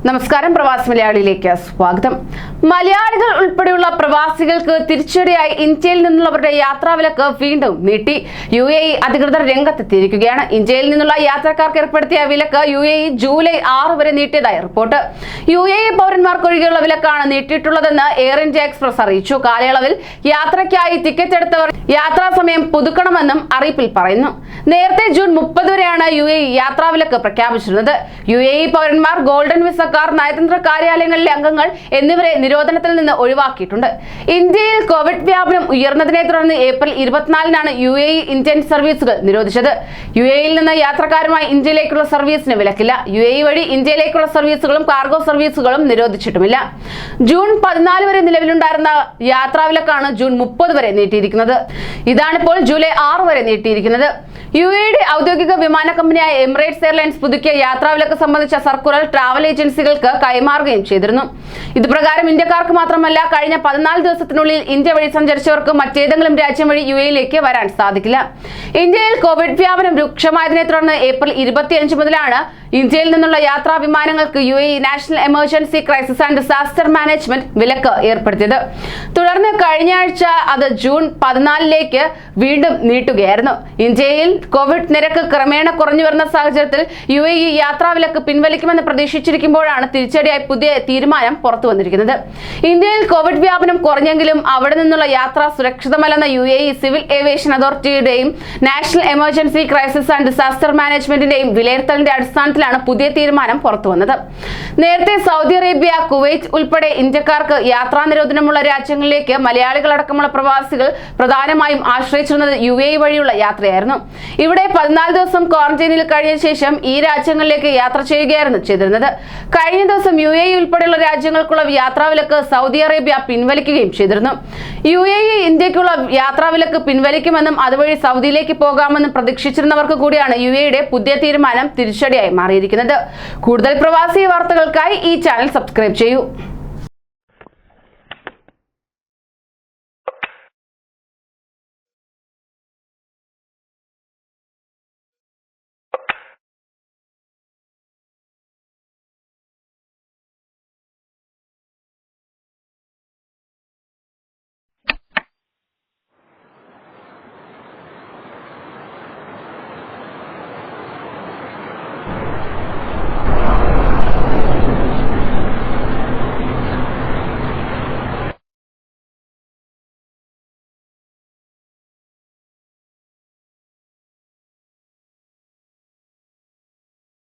നമസ്കാരം, പ്രവാസി മലയാളിയിലേക്ക് സ്വാഗതം. മലയാളികൾ ഉൾപ്പെടെയുള്ള പ്രവാസികൾക്ക് തിരിച്ചടിയായി ഇന്ത്യയിൽ നിന്നുള്ളവരുടെ യാത്രാവിലക്ക് വീണ്ടും നീട്ടി. UAE അധികൃതർ രംഗത്തെത്തിയിരിക്കുകയാണ്. ഇന്ത്യയിൽ നിന്നുള്ള യാത്രക്കാർക്ക് ഏർപ്പെടുത്തിയ വിലക്ക് UAE ജൂലൈ 6 വരെ നീട്ടിയതായി റിപ്പോർട്ട്. UAE പൗരന്മാർക്കൊഴികെയുള്ള വിലക്കാണ് നീട്ടിയിട്ടുള്ളതെന്ന് എയർ ഇന്ത്യ എക്സ്പ്രസ് അറിയിച്ചു. കാലയളവിൽ യാത്രയ്ക്കായി ടിക്കറ്റ് എടുത്തവർ യാത്രാ സമയം പുതുക്കണമെന്നും അറിയിപ്പിൽ പറയുന്നു. നേരത്തെ ജൂൺ 30 വരെയാണ് UAE യാത്രാവിലക്ക് പ്രഖ്യാപിച്ചിരുന്നത്. UAE പൗരന്മാർ, ഗോൾഡൻ വിസ, നയതന്ത്ര കാര്യാലയങ്ങളിലെ അംഗങ്ങൾ എന്നിവരെ നിരോധനത്തിൽ നിന്ന് ഒഴിവാക്കിയിട്ടുണ്ട്. ഇന്ത്യയിൽ കോവിഡ് വ്യാപനം ഉയർന്നതിനെ തുടർന്ന് ഏപ്രിൽ 24-നാണ് UAE ഇന്ത്യൻ സർവീസുകൾ നിരോധിച്ചത്. UAEയിൽ നിന്ന് യാത്രക്കാരുമായി ഇന്ത്യയിലേക്കുള്ള സർവീസിന് വിലക്കില്ല. UAE വഴി ഇന്ത്യയിലേക്കുള്ള സർവീസുകളും കാർഗോ സർവീസുകളും നിരോധിച്ചിട്ടുമില്ല. ജൂൺ 14 വരെ നിലവിലുണ്ടായിരുന്ന യാത്രാവിലക്കാണ് ജൂൺ 30 വരെ നീട്ടിയിരിക്കുന്നത്. ഇതാണിപ്പോൾ ജൂലൈ 6 വരെ നീട്ടിയിരിക്കുന്നത്. UAEയുടെ ഔദ്യോഗിക വിമാന കമ്പനിയായ എമിറേറ്റ്സ് എയർലൈൻസ് പുതുക്കിയ യാത്രാവിലക്ക് സംബന്ധിച്ച സർക്കുലർ ട്രാവൽ ഏജൻസികൾക്ക് കൈമാറുകയും ചെയ്തിരുന്നു. ഇതുപ്രകാരം ഇന്ത്യക്കാർക്ക് മാത്രമല്ല, കഴിഞ്ഞ 14 ദിവസത്തിനുള്ളിൽ ഇന്ത്യ വഴി സഞ്ചരിച്ചവർക്ക് മറ്റേതെങ്കിലും രാജ്യം വഴി UAEയിലേക്ക് വരാൻ സാധിക്കില്ല. ഇന്ത്യയിൽ കോവിഡ് വ്യാപനം രൂക്ഷമായതിനെ തുടർന്ന് ഏപ്രിൽ 25 മുതലാണ് ഇന്ത്യയിൽ നിന്നുള്ള യാത്രാ വിമാനങ്ങൾക്ക് UAE national emergency crisis and disaster management വിലക്ക് ഏർപ്പെടുത്തിയത്. തുടർന്ന് കഴിഞ്ഞ ആഴ്ച അത് ജൂൺ 14-ലേക്ക് വീണ്ടും നീട്ടുകയായിരുന്നു. ഇന്ത്യയിൽ കോവിഡ് നിരക്ക് ക്രമേണ കുറഞ്ഞു വരുന്ന സാഹചര്യത്തിൽ UAE യാത്രാവിലക്ക് പിൻവലിക്കുമെന്ന് പ്രതീക്ഷിച്ചിരിക്കുമ്പോഴാണ് തിരിച്ചടിയായി പുതിയ തീരുമാനം പുറത്തു വന്നിരിക്കുന്നത്. ഇന്ത്യയിൽ കോവിഡ് വ്യാപനം കുറഞ്ഞെങ്കിലും അവിടെ നിന്നുള്ള യാത്ര സുരക്ഷിതമല്ലെന്ന UAE സിവിൽ ഏവിയേഷൻ അതോറിറ്റിയുടെയും national emergency crisis and disaster മാനേജ്മെന്റിന്റെയും വിലയിരുത്തലിന്റെ അടിസ്ഥാനത്തിലാണ് പുതിയ തീരുമാനം പുറത്തു വന്നത്. നേരത്തെ സൗദി അറേബ്യ, കുവൈറ്റ് ഉൾപ്പെടെ ഇന്ത്യക്കാർക്ക് യാത്രാ നിരോധനമുള്ള രാജ്യങ്ങളിലേക്ക് മലയാളികളടക്കമുള്ള പ്രവാസികൾ പ്രധാനമായും ആശ്രയിച്ചിരുന്നത് UAE വഴിയുള്ള യാത്രയായിരുന്നു. ഇവിടെ 14 ദിവസം ക്വാറന്റൈനിൽ കഴിഞ്ഞ ശേഷം ഈ രാജ്യങ്ങളിലേക്ക് യാത്ര ചെയ്യുകയായിരുന്നു ചെയ്തിരുന്നത്. കഴിഞ്ഞ ദിവസം UAE ഉൾപ്പെടെയുള്ള രാജ്യങ്ങൾക്കുള്ള യാത്രാവിലക്ക് സൗദി അറേബ്യ പിൻവലിക്കുകയും ചെയ്തിരുന്നു. UAE ഇന്ത്യക്കുള്ള യാത്രാവിലക്ക് പിൻവലിക്കുമെന്നും അതുവഴി സൗദിയിലേക്ക് പോകാമെന്നും പ്രതീക്ഷിച്ചിരുന്നവർക്ക് കൂടിയാണ് UAEയുടെ പുതിയ തീരുമാനം തിരിച്ചടിയായി മാറിയിരിക്കുന്നത്. കൂടുതൽ പ്രവാസി വാർത്തകൾക്കായി ഈ ചാനൽ സബ്സ്ക്രൈബ് ചെയ്യൂ.